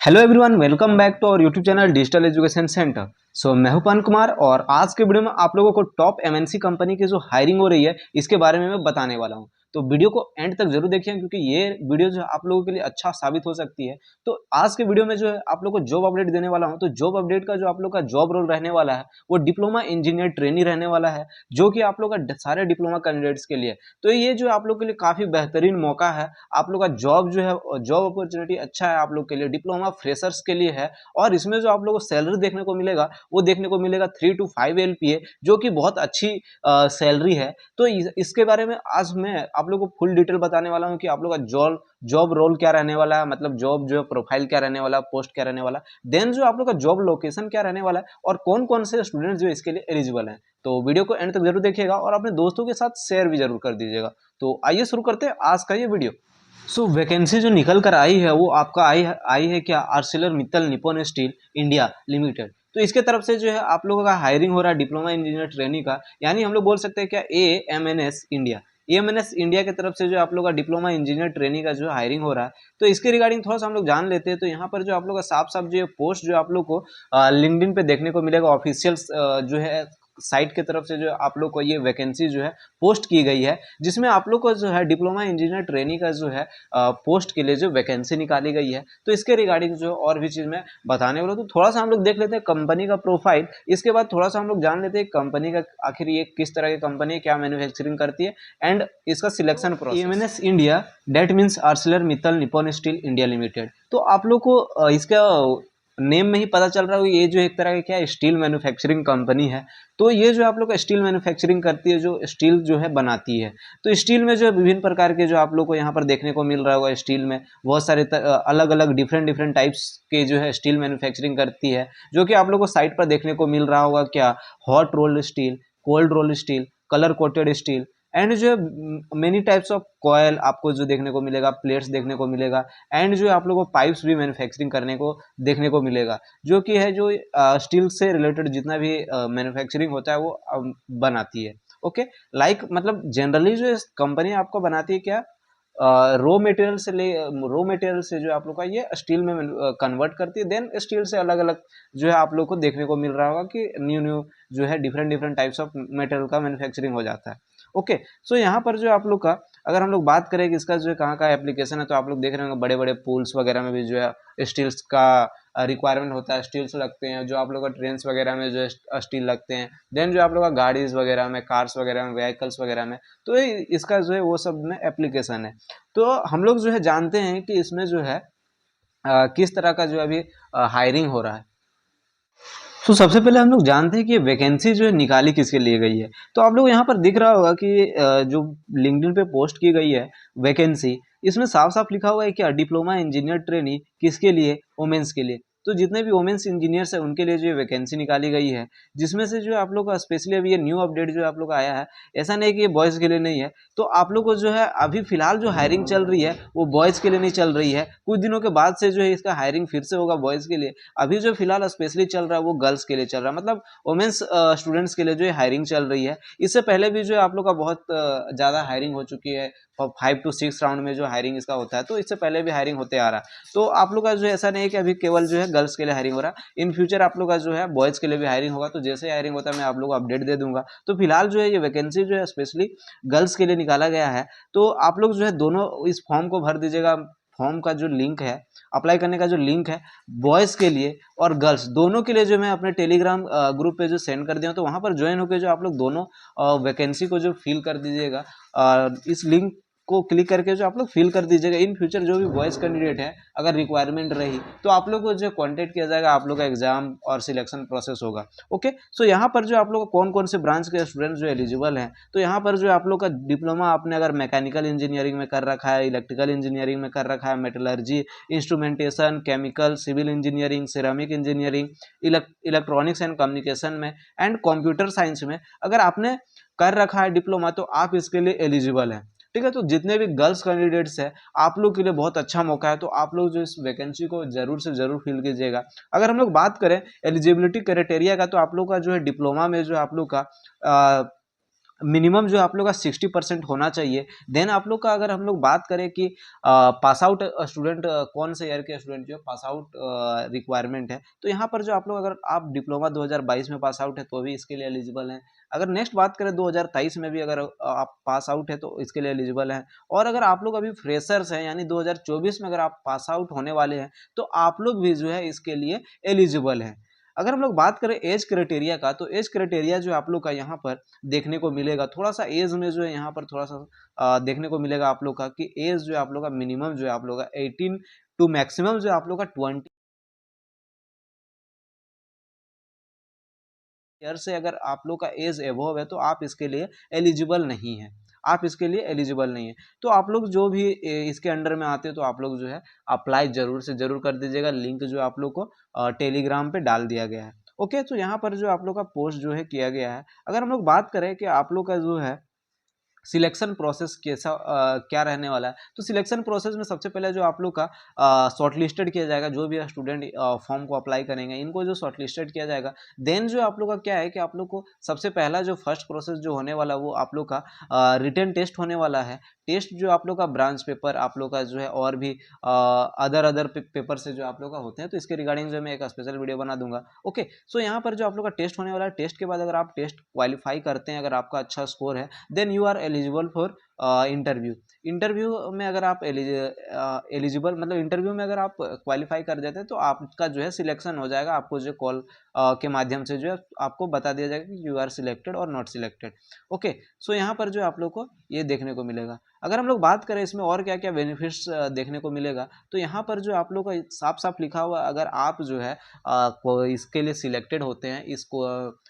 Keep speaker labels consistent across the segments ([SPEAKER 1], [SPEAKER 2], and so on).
[SPEAKER 1] Hello everyone, welcome back to our YouTube channel digital education centre. मैं हूं पवन कुमार और आज के वीडियो में आप लोगों को टॉप एमएनसी कंपनी की जो हायरिंग हो रही है इसके बारे में मैं बताने वाला हूं। तो वीडियो को एंड तक जरूर देखिए क्योंकि ये वीडियो जो है आप लोगों के लिए अच्छा साबित हो सकती है। तो आज के वीडियो में जो है आप लोग को जॉब अपडेट देने वाला हूं। तो जॉब अपडेट का जो आप लोग का जॉब रोल रहने वाला है वो डिप्लोमा इंजीनियर ट्रेनी रहने वाला है, जो कि आप लोग का सारे डिप्लोमा कैंडिडेट्स के लिए। तो ये जो आप लोग के लिए काफी बेहतरीन मौका है। आप लोग का जॉब जो है जॉब अपॉर्चुनिटी अच्छा है आप लोग के लिए, डिप्लोमा फ्रेशर्स के लिए है। और इसमें जो आप लोगों को सैलरी देखने को मिलेगा वो देखने को मिलेगा 3 to 5 LPA, जो कि बहुत अच्छी सैलरी है। तो इसके बारे में आज मैं आप लोग को फुल डिटेल बताने वाला हूँ कि आप लोग का जॉब जॉब रोल क्या रहने वाला है, मतलब जॉब जो प्रोफाइल क्या रहने वाला है, पोस्ट क्या रहने वाला है, देन जो आप लोग का जॉब लोकेशन क्या रहने वाला है और कौन कौन से स्टूडेंट जो इसके लिए एलिजिबल हैं। तो वीडियो को एंड तक जरूर देखिएगा और अपने दोस्तों के साथ शेयर भी जरूर कर दीजिएगा। तो आइए शुरू करते हैं आज का ये वीडियो। वैकेंसी जो निकल कर आई है वो आपका आई है क्या, Arcelor Mittal Nippon steel India limited. तो इसके तरफ से जो है आप लोगों का हायरिंग हो रहा है डिप्लोमा इंजीनियर ट्रेनिंग का, यानी हम लोग बोल सकते हैं क्या AMNS इंडिया। AMNS इंडिया की तरफ से जो आप लोग का डिप्लोमा इंजीनियर ट्रेनिंग का जो हायरिंग हो रहा है, तो इसके रिगार्डिंग थोड़ा सा हम लोग जान लेते हैं। तो यहाँ पर जो आप लोग का साफ साफ जो पोस्ट जो आप लोग को लिंक्डइन पे देखने को मिलेगा, ऑफिशियल जो है साइट की तरफ से जो आप लोग को ये वैकेंसी जो है पोस्ट की गई है, जिसमें आप लोग को जो है डिप्लोमा इंजीनियर ट्रेनिंग का जो है पोस्ट के लिए जो वैकेंसी निकाली गई है। तो इसके रिगार्डिंग जो और भी चीज मैं बताने वाला हूँ। तो थोड़ा सा हम लोग देख लेते हैं कंपनी का प्रोफाइल, इसके बाद थोड़ा सा हम लोग जान लेते हैं कंपनी का आखिर ये किस तरह की कंपनी है, क्या मैन्युफैक्चरिंग करती है एंड इसका selection process. AMNS India that means Arcelor Mittal Nippon steel India limited. तो आप लोग को इसका नेम में ही पता चल रहा है ये जो एक तरह का क्या स्टील मैन्युफैक्चरिंग कंपनी है। तो ये जो आप लोग का स्टील मैन्युफैक्चरिंग करती है, जो स्टील जो है बनाती है। तो स्टील में जो विभिन्न प्रकार के जो आप लोग को यहाँ पर देखने को मिल रहा होगा, स्टील में बहुत सारे अलग अलग डिफरेंट डिफरेंट टाइप्स के जो है स्टील मैन्युफैक्चरिंग करती है, जो कि आप लोग को साइट पर देखने को मिल रहा होगा। क्या hot rolled steel, cold rolled steel, colour coated steel and जो मेनी टाइप्स ऑफ कॉयल आपको जो देखने को मिलेगा, प्लेट्स देखने को मिलेगा एंड जो आप लोगों को पाइप्स भी मैन्युफैक्चरिंग करने को देखने को मिलेगा, जो कि है जो स्टील से रिलेटेड जितना भी मैन्युफैक्चरिंग होता है वो बनाती है। ओके, लाइक मतलब जनरली जो कंपनी आपको बनाती है क्या, रो मटेरियल से जो आप लोग का ये स्टील में कन्वर्ट करती है, देन स्टील से अलग अलग जो है आप लोग को देखने को मिल रहा होगा कि न्यू न्यू जो है different different types of material का मैन्युफैक्चरिंग हो जाता है। ओके, यहाँ पर जो आप लोग का अगर हम लोग बात करें कि इसका जो है कहाँ का एप्लीकेशन है, तो आप लोग देख रहे होंगे बड़े बड़े पुल्स वगैरह में भी जो है स्टील्स का रिक्वायरमेंट होता है, स्टील्स लगते हैं। जो आप लोग का ट्रेन्स वगैरह में जो है स्टील लगते हैं, देन जो आप लोग का गाड़ीज वगैरह में, कार्स वगैरह में, व्हीकल्स वगैरह में, तो इसका जो है वो सब में एप्लीकेशन है। तो हम लोग जो है जानते हैं कि इसमें जो है किस तरह का जो अभी हायरिंग हो रहा है। तो सबसे पहले हम लोग जानते हैं कि ये वैकेंसी जो है निकाली किसके लिए गई है। तो आप लोग यहाँ पर दिख रहा होगा कि जो लिंक्डइन पे पोस्ट की गई है वैकेंसी, इसमें साफ साफ लिखा हुआ है क्या, डिप्लोमा इंजीनियर ट्रेनी किसके लिए, वुमेन्स के लिए। तो जितने भी वुमेन्स इंजीनियर्स है उनके लिए जो वैकेंसी निकाली गई है, जिसमें से जो आप लोग का स्पेशली अभी ये न्यू अपडेट जो आप लोग का आया है, ऐसा नहीं कि ये बॉयज़ के लिए नहीं है। तो आप लोग को जो है अभी फिलहाल जो हायरिंग चल रही है वो बॉयज़ के लिए नहीं चल रही है, कुछ दिनों के बाद से जो है इसका हायरिंग फिर से होगा बॉयज़ के लिए। अभी जो फिलहाल स्पेशली चल रहा है वो गर्ल्स के लिए चल रहा है, मतलब वुमेन्स स्टूडेंट्स के लिए जो है हायरिंग चल रही है। इससे पहले भी जो है आप लोग का बहुत ज़्यादा हायरिंग हो चुकी है, 5 to 6 राउंड में जो हायरिंग इसका होता है, तो इससे पहले भी हायरिंग होते आ रहा है। तो आप लोग का जो है ऐसा नहीं है कि अभी केवल जो है गर्ल्स के लिए हायरिंग हो रहा है, इन फ्यूचर आप लोग का जो है बॉयज़ के लिए भी हायरिंग होगा। तो जैसे हायरिंग होता है मैं आप लोग को अपडेट दे दूंगा। तो फिलहाल जो है ये वैकेंसी जो है स्पेशली गर्ल्स के लिए निकाला गया है। तो आप लोग जो है दोनों इस फॉर्म को भर दीजिएगा। फॉर्म का जो लिंक है, अप्लाई करने का जो लिंक है, बॉयज़ के लिए और गर्ल्स दोनों के लिए जो मैं अपने टेलीग्राम ग्रुप पे जो सेंड कर दिया हूँ, तो वहाँ पर ज्वाइन होकर जो आप लोग दोनों वैकेंसी को जो फिल कर दीजिएगा। इस लिंक को क्लिक करके जो आप लोग फिल कर दीजिएगा। इन फ्यूचर जो भी बॉयज कैंडिडेट है, अगर रिक्वायरमेंट रही तो आप लोग को जो कॉन्टेक्ट किया जाएगा, आप लोग का एग्जाम और सिलेक्शन प्रोसेस होगा। ओके, सो यहाँ पर जो आप लोग कौन कौन से ब्रांच के स्टूडेंट जो एलिजिबल हैं, तो यहाँ पर जो आप लोग का डिप्लोमा आपने अगर मैकेनिकल इंजीनियरिंग में कर रखा है, इलेक्ट्रिकल इंजीनियरिंग में कर रखा है, metallurgy, instrumentation, chemical, civil engineering, ceramic engineering, electronics and communication में एंड कंप्यूटर साइंस में अगर आपने कर रखा है डिप्लोमा, तो आप इसके लिए एलिजिबल हैं। ठीक है, तो जितने भी गर्ल्स कैंडिडेट्स हैं आप लोग के लिए बहुत अच्छा मौका है। तो आप लोग जो इस वैकेंसी को जरूर से जरूर फिल कीजिएगा। अगर हम लोग बात करें एलिजिबिलिटी क्राइटेरिया का, तो आप लोग का जो है डिप्लोमा में जो आप लोग का मिनिमम जो आप लोग का 60% होना चाहिए। देन आप लोग का अगर हम लोग बात करें कि पास आउट स्टूडेंट कौन से ईयर के स्टूडेंट जो पास आउट रिक्वायरमेंट है, तो यहाँ पर जो आप लोग अगर आप डिप्लोमा 2022 में पास आउट है तो भी इसके लिए एलिजिबल हैं। अगर नेक्स्ट बात करें 2023 में भी अगर आप पास आउट है तो इसके लिए एलिजिबल हैं। और अगर आप लोग अभी फ्रेशर्स हैं यानी 2024 में अगर आप पास आउट होने वाले हैं तो आप लोग भी जो है इसके लिए एलिजिबल हैं। अगर हम लोग बात करें एज क्राइटेरिया का, तो एज क्राइटेरिया जो आप लोग का यहाँ पर देखने को मिलेगा, थोड़ा सा एज में जो है यहाँ पर थोड़ा सा देखने को मिलेगा आप लोग का कि एज जो है आप लोग का मिनिमम जो है आप लोग का 18 टू मैक्सिमम जो है आप लोग का 20 ईयर से अगर आप लोग का एज एबव है तो आप इसके लिए एलिजिबल नहीं है, आप इसके लिए एलिजिबल नहीं है। तो आप लोग जो भी इसके अंडर में आते हैं तो आप लोग जो है अप्लाई जरूर से जरूर कर दीजिएगा। लिंक जो आप लोग को टेलीग्राम पे डाल दिया गया है। ओके, तो यहाँ पर जो आप लोग का पोस्ट जो है किया गया है। अगर हम लोग बात करें कि आप लोग का जो है सिलेक्शन प्रोसेस कैसा क्या रहने वाला है, तो सिलेक्शन प्रोसेस में सबसे पहले जो आप लोग का शॉर्टलिस्टेड किया जाएगा, जो भी स्टूडेंट फॉर्म को अप्लाई करेंगे इनको जो शॉर्टलिस्टेड किया जाएगा। देन जो आप लोग का क्या है कि आप लोग को सबसे पहला जो फर्स्ट प्रोसेस जो होने वाला वो आप लोग का रिटन टेस्ट होने वाला है। टेस्ट जो आप लोग का ब्रांच पेपर आप लोग का जो है और भी अदर पेपर से जो आप लोग का होते हैं, तो इसके रिगार्डिंग जो मैं एक स्पेशल वीडियो बना दूंगा। ओके, सो यहाँ पर जो आप लोग का टेस्ट होने वाला है, टेस्ट के बाद अगर आप टेस्ट क्वालिफाई करते हैं, अगर आपका अच्छा स्कोर है, then you are eligible for interview. Interview में अगर आप एलिजिबल मतलब इंटरव्यू में अगर आप क्वालिफाई कर जाते हैं तो आपका जो है सिलेक्शन हो जाएगा। आपको जो कॉल के माध्यम से जो है आपको बता दिया जाएगा कि यू आर सिलेक्टेड और नॉट सिलेक्टेड। ओके, सो यहाँ पर जो आप लोग को ये देखने को मिलेगा। अगर हम लोग बात करें इसमें और क्या क्या बेनिफिट्स देखने को मिलेगा, तो यहाँ पर जो आप लोग का साफ साफ लिखा हुआ, अगर आप जो है इसके लिए सिलेक्टेड होते हैं, इसको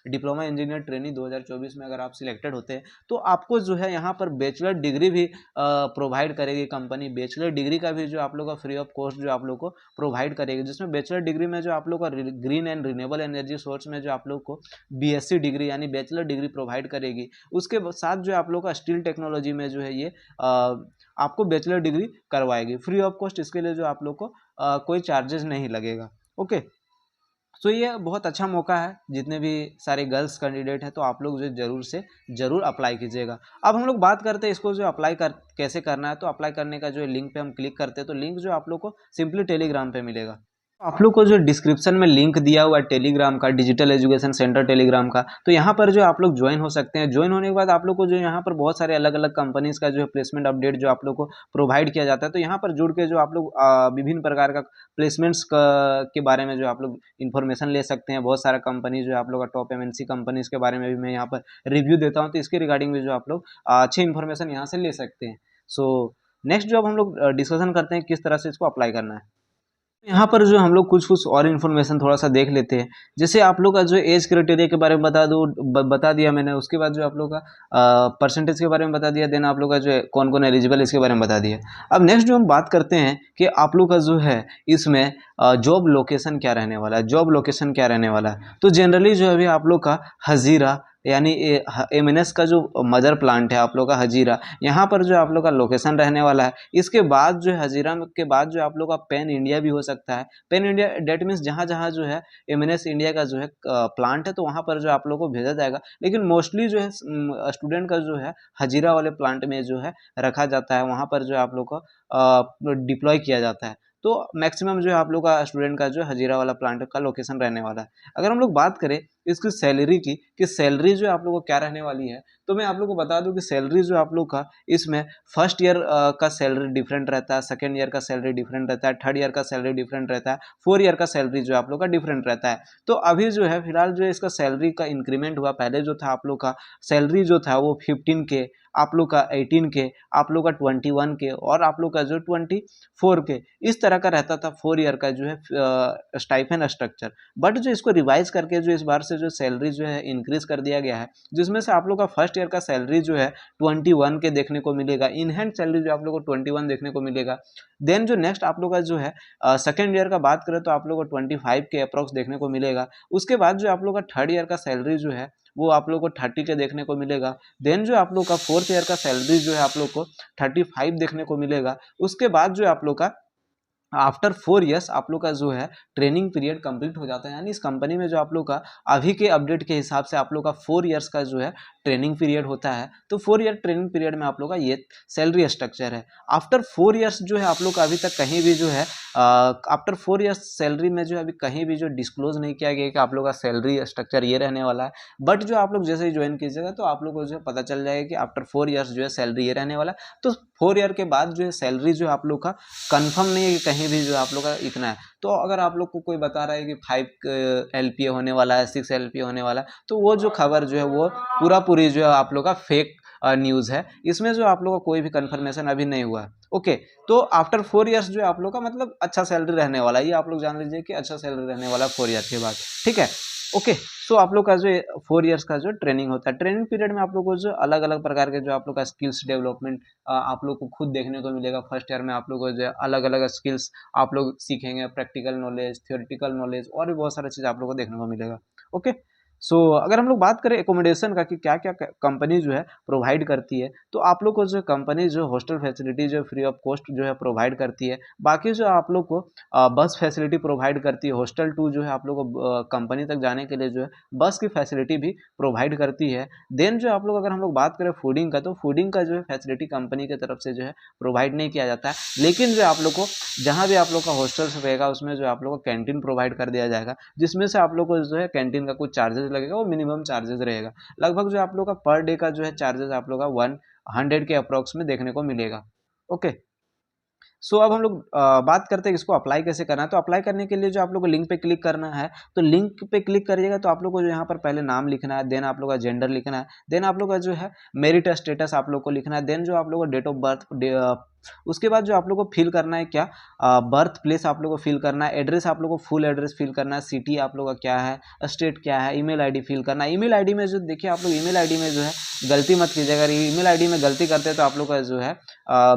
[SPEAKER 1] डिप्लोमा इंजीनियर ट्रेनिंग 2024 में अगर आप सिलेक्टेड होते हैं तो आपको जो है यहाँ पर बैचलर डिग्री भी प्रोवाइड करेगी कंपनी। बैचलर डिग्री का भी जो आप लोग का फ्री ऑफ कॉस्ट जो आप लोग को प्रोवाइड करेगी, जिसमें बैचलर डिग्री में जो आप लोग का green and renewable energy source में जो आप लोग को बीएससी डिग्री यानी बैचलर डिग्री प्रोवाइड करेगी। उसके साथ जो आप लोग का स्टील टेक्नोलॉजी में जो है ये आपको बैचलर डिग्री करवाएगी फ्री ऑफ कॉस्ट। इसके लिए जो आप लोग को कोई चार्जेस नहीं लगेगा। ओके, तो ये बहुत अच्छा मौका है, जितने भी सारे गर्ल्स कैंडिडेट हैं तो आप लोग जो जरूर से जरूर अप्लाई कीजिएगा। अब हम लोग बात करते हैं इसको जो अप्लाई कर कैसे करना है। तो अप्लाई करने का जो लिंक पे हम क्लिक करते हैं तो लिंक जो आप लोग को सिंपली टेलीग्राम पे मिलेगा। आप लोग को जो डिस्क्रिप्शन में लिंक दिया हुआ है टेलीग्राम का, डिजिटल एजुकेशन सेंटर टेलीग्राम का, तो यहाँ पर जो आप लोग ज्वाइन हो सकते हैं। ज्वाइन होने के बाद आप लोग को जो यहाँ पर बहुत सारे अलग अलग कंपनीज का जो है प्लेसमेंट अपडेट जो आप लोग को प्रोवाइड किया जाता है। तो यहाँ पर जुड़ के जो आप लोग विभिन्न प्रकार का प्लेसमेंट्स के बारे में जो आप लोग इन्फॉर्मेशन ले सकते हैं। बहुत सारा कंपनी जो है आप लोग का टॉप एमएनसी कंपनीज के बारे में भी मैं यहाँ पर रिव्यू देता हूँ, तो इसके रिगार्डिंग भी जो आप लोग अच्छी इन्फॉर्मेशन यहाँ से ले सकते हैं। सो नेक्स्ट जो अब हम लोग डिस्कशन करते हैं किस तरह से इसको अप्लाई करना है। यहाँ पर जो हम लोग कुछ कुछ और इन्फॉर्मेशन थोड़ा सा देख लेते हैं। जैसे आप लोग का जो एज क्राइटेरिया के बारे में बता दिया मैंने। उसके बाद जो आप लोग का परसेंटेज के बारे में बता दिया। देन आप लोग का जो है कौन कौन एलिजिबल इसके बारे में बता दिया। अब नेक्स्ट जो हम बात करते हैं कि आप लोग का जो है इसमें जॉब लोकेशन क्या रहने वाला है। जॉब लोकेशन क्या रहने वाला है, तो जनरली जो अभी आप लोग का हजीरा यानी एमएनएस का जो मदर प्लांट है आप लोग का हजीरा, यहाँ पर जो आप लोग का लोकेशन रहने वाला है। इसके बाद जो है हजीरा के बाद जो आप लोग का पैन इंडिया भी हो सकता है। पैन इंडिया डेट मीन्स जहाँ जहाँ जो है एमएनएस इंडिया का जो है प्लांट है, तो वहाँ पर जो आप लोग को भेजा जाएगा। लेकिन मोस्टली जो है स्टूडेंट का जो है हजीरा वाले प्लांट में जो है रखा जाता है, वहाँ पर जो आप लोग को डिप्लॉय किया जाता है। तो मैक्सिमम जो है आप लोग का स्टूडेंट का जो हजीरा वाला प्लांट का लोकेशन रहने वाला है। अगर हम लोग बात करें इसकी सैलरी की कि सैलरी जो आप लोगों को क्या रहने वाली है, तो मैं आप लोग को बता दूं कि सैलरी जो आप लोग का इसमें फर्स्ट ईयर का सैलरी डिफरेंट रहता है, सेकेंड ईयर का सैलरी डिफरेंट रहता है, थर्ड ईयर का सैलरी डिफरेंट रहता है, फोर्थ ईयर का सैलरी जो आप लोग का डिफरेंट रहता है। तो अभी जो है फिलहाल जो है इसका सैलरी का इंक्रीमेंट हुआ। पहले जो था आप लोग का सैलरी जो था वो 15 के, आप लोग का 18 के, आप लोग का 21 के और आप लोग का जो 24 के, इस तरह का रहता था 4 ईयर का जो है स्टाइपेंड स्ट्रक्चर। बट जो इसको रिवाइज करके जो इस बार से जो सैलरी जो है इंक्रीज कर दिया गया है, जिसमें से आप लोग का फर्स्ट ईयर का सैलरी जो है 21 के देखने को मिलेगा। इन हैंड सैलरी जो आप लोग को 21 देखने को मिलेगा। देन जो नेक्स्ट आप लोग का जो है सेकेंड ईयर का बात करें तो आप लोग को 25 के अप्रॉक्स देखने को मिलेगा। उसके बाद जो आप लोग का थर्ड ईयर का सैलरी जो है वो आप लोग को 30 के देखने को मिलेगा। देन जो आप लोग का फोर्थ ईयर का सैलरी जो है आप लोग को 35 देखने को मिलेगा। उसके बाद जो आप लोग का आफ्टर 4 ईयर्स आप लोग का जो है ट्रेनिंग पीरियड कंप्लीट हो जाता है। यानी इस कंपनी में जो आप लोग का अभी के अपडेट के हिसाब से आप लोग का 4 ईयर्स का जो है ट्रेनिंग पीरियड होता है, तो 4 ईयर ट्रेनिंग पीरियड में आप लोग का ये सैलरी स्ट्रक्चर है। आफ्टर 4 ईयर्स जो है आप लोग का अभी तक कहीं भी जो है आफ्टर 4 ईयर्स सैलरी में जो है अभी कहीं भी जो डिस्क्लोज नहीं किया गया कि आप लोग का सैलरी स्ट्रक्चर ये रहने वाला है। बट जो आप लोग जैसे ही ज्वाइन कीजिएगा तो आप लोग को जो है पता चल जाएगा कि आफ्टर 4 ईयर्स जो है सैलरी ये रहने वाला है। तो 4 ईयर के बाद जो है सैलरी जो है आप लोग का कंफर्म नहीं है कि कहीं भी जो है आप लोग का इतना है। तो अगर आप लोग को कोई बता रहा है कि 5 LPA होने वाला है, 6 LPA होने वाला है, तो वो जो खबर जो है वो पूरा पूरी जो है आप लोग का फेक न्यूज़ है। इसमें जो आप लोग का कोई भी कंफर्मेशन अभी नहीं हुआ है। ओके, तो आफ्टर 4 ईयर्स जो है आप लोग का मतलब अच्छा सैलरी रहने वाला है, ये आप लोग जान लीजिए कि अच्छा सैलरी रहने वाला है 4 ईयर के बाद। ठीक है, ओके। सो आप लोग का जो 4 ईयर्स का जो ट्रेनिंग होता है, ट्रेनिंग पीरियड में आप लोग को जो अलग अलग प्रकार के जो आप लोग का स्किल्स डेवलपमेंट आप लोग को खुद देखने को मिलेगा। फर्स्ट ईयर में आप लोग को जो अलग अलग स्किल्स आप लोग सीखेंगे, प्रैक्टिकल नॉलेज, थियोरेटिकल नॉलेज और भी बहुत सारी चीज़ आप लोग को देखने को मिलेगा। ओके, सो अगर हम लोग बात करें एकोमोडेशन का कि क्या क्या कंपनी जो है प्रोवाइड करती है, तो आप लोग को जो कंपनी जो हॉस्टल फैसिलिटी जो फ्री ऑफ कॉस्ट जो है प्रोवाइड करती है। बाकी जो आप लोग को बस फैसिलिटी प्रोवाइड करती है। हॉस्टल टू जो है आप लोग को कंपनी तक जाने के लिए जो है बस की फैसिलिटी भी प्रोवाइड करती है। देन जो आप लोग अगर हम लोग बात करें फूडिंग का, तो फूडिंग का जो है फैसिलिटी कंपनी की तरफ से जो है प्रोवाइड नहीं किया जाता है। लेकिन जो आप लोग को जहाँ भी आप लोग का हॉस्टल रहेगा उसमें जो आप लोग को कैंटीन प्रोवाइड कर दिया जाएगा, जिसमें से आप लोग को जो है कैंटीन का कुछ चार्जेस लगेगा, वो मिनिमम चार्जेस रहेगा। लगभग जो आप लोग का पर डे का जो है चार्जेस आप लोग का 100 के अप्रॉक्स में देखने को मिलेगा। ओके, सो अब हम लोग बात करते हैं इसको अप्लाई कैसे करना है। तो अप्लाई करने के लिए जो आप लोग को लिंक पे क्लिक करना है, तो लिंक पे क्लिक करिएगा तो आप लोग को जो यहाँ पर पहले नाम लिखना है, देन आप लोग का जेंडर लिखना है, देन आप लोग का जो है मेरिट स्टेटस आप लोग को लिखना है, देन जो आप लोग को डेट ऑफ बर्थ, उसके बाद जो आप लोग को फिल करना है क्या, बर्थ प्लेस आप लोग को फिल करना है, एड्रेस आप लोग को फुल एड्रेस फिल करना है, सिटी आप लोग का क्या है, स्टेट क्या है, ईमेल आईडी फिल करना है। ईमेल आईडी में जो देखिए आप लोग ईमेल आईडी में जो है गलती मत कीजिएगा। अगर ईमेल आईडी में गलती करते हैं तो आप लोग का जो है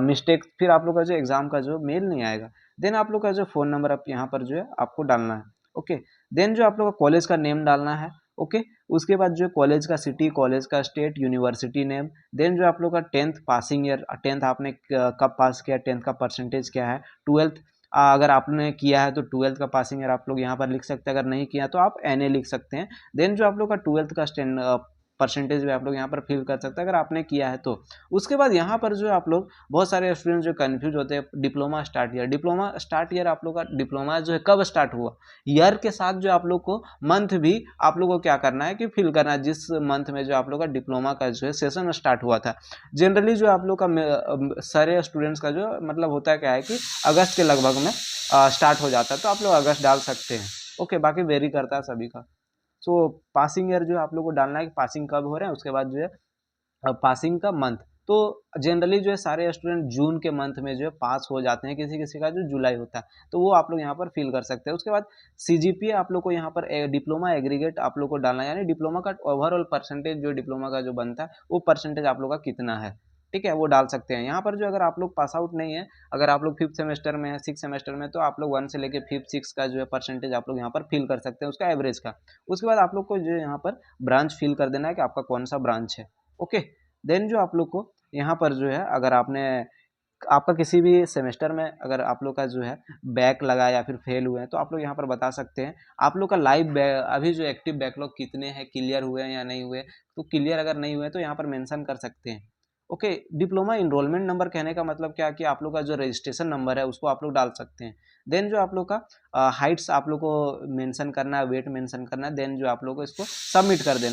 [SPEAKER 1] मिस्टेक, फिर आप लोग का जो एग्जाम का जो मेल नहीं आएगा। देन आप लोग का जो फ़ोन नंबर आप यहाँ पर जो है आपको डालना है। ओके, देन जो आप लोग का कॉलेज का नेम डालना है। ओके, उसके बाद जो कॉलेज का सिटी, कॉलेज का स्टेट, यूनिवर्सिटी नेम, देन जो आप लोग का 10th पासिंग ईयर, 10th आपने कब पास किया, 10th का परसेंटेज क्या है, 12th अगर आपने किया है तो 12th का पासिंग ईयर आप लोग यहाँ पर लिख सकते हैं, अगर नहीं किया तो आप NA लिख सकते हैं। देन जो आप लोग का 12th का परसेंटेज भी आप लोग यहाँ पर फिल कर सकते हैं अगर आपने किया है तो। उसके बाद यहाँ पर जो आप लोग बहुत सारे स्टूडेंट जो कंफ्यूज होते हैं, diploma start year, diploma start year आप लोग का डिप्लोमा जो है कब स्टार्ट हुआ, ईयर के साथ जो आप लोग को मंथ भी आप लोग को क्या करना है कि फिल करना है, जिस मंथ में जो आप लोग का डिप्लोमा का जो है सेशन स्टार्ट हुआ था। जनरली जो आप लोग का सारे स्टूडेंट्स का जो मतलब होता है क्या है कि अगस्त के लगभग में स्टार्ट हो जाता है, तो आप लोग अगस्त डाल सकते हैं। ओके, बाकी वेरी करता है सभी का। सो पासिंग ईयर जो आप लोग को डालना है कि पासिंग कब हो रहे हैं, उसके बाद जो है पासिंग का मंथ। तो जनरली जो है सारे स्टूडेंट जून के मंथ में जो है पास हो जाते हैं, किसी किसी का जो जुलाई होता है, तो वो आप लोग यहाँ पर फिल कर सकते हैं। उसके बाद CGPA आप लोग को यहाँ पर डिप्लोमा एग्रीगेट आप लोग को डालना है, यानी डिप्लोमा का ओवरऑल परसेंटेज जो डिप्लोमा का जो बनता है वो परसेंटेज आप लोग का कितना है। ठीक है, वो डाल सकते हैं यहाँ पर। जो अगर आप लोग पास आउट नहीं है, अगर आप लोग 5th सेमेस्टर में है, 6th सेमेस्टर में, तो आप लोग 1 से लेके 5th 6 का जो है परसेंटेज आप लोग यहाँ पर फिल कर सकते हैं, उसका एवरेज का। उसके बाद आप लोग को जो यहाँ पर ब्रांच फिल कर देना है कि आपका कौन सा ब्रांच है। ओके, देन जो आप लोग को यहाँ पर जो है अगर आपने आपका किसी भी सेमेस्टर में अगर आप लोग का जो है बैक लगा या फिर फेल हुए हैं, तो आप लोग यहाँ पर बता सकते हैं। आप लोग का लाइव अभी जो एक्टिव बैकलॉग कितने हैं, क्लियर हुए हैं या नहीं हुए, तो क्लियर अगर नहीं हुए तो यहाँ पर मेंशन कर सकते हैं। ओके, डिप्लोमा इनरोलमेंट नंबर कहने का मतलब क्या कि आप लोग का जो रजिस्ट्रेशन नंबर है उसको आप लोग डाल सकते हैं। देन जो आप लोग का हाइट्स आप लोग को मेंशन करना है, वेट मेंशन करना है, देन जो आप लोग को इसको सबमिट कर देना है।